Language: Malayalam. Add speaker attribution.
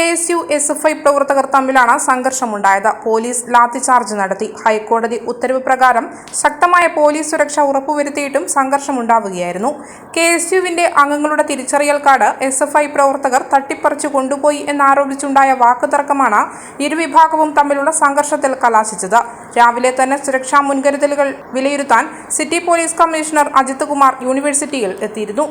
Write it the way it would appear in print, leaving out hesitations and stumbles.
Speaker 1: KSU SFI പ്രവർത്തകർ തമ്മിലാണ് സംഘർഷമുണ്ടായത്. പോലീസ് ലാത്തിചാർജ് നടത്തി. ഹൈക്കോടതി ഉത്തരവ് പ്രകാരം ശക്തമായ പോലീസ് സുരക്ഷ ഉറപ്പുവരുത്തിയിട്ടും സംഘർഷമുണ്ടാവുകയായിരുന്നു. KSUവിന്റെ അംഗങ്ങളുടെ തിരിച്ചറിയൽ കാർഡ് SFI പ്രവർത്തകർ തട്ടിപ്പറിച്ചു കൊണ്ടുപോയി എന്നാരോപിച്ചുണ്ടായ വാക്കുതർക്കമാണ് ഇരുവിഭാഗവും തമ്മിലുള്ള സംഘർഷത്തിൽ കലാശിച്ചത്. രാവിലെ തന്നെ സുരക്ഷാ മുൻകരുതലുകൾ വിലയിരുത്താൻ city police commissioner Ajith Kumar യൂണിവേഴ്സിറ്റിയിൽ എത്തിയിരുന്നു.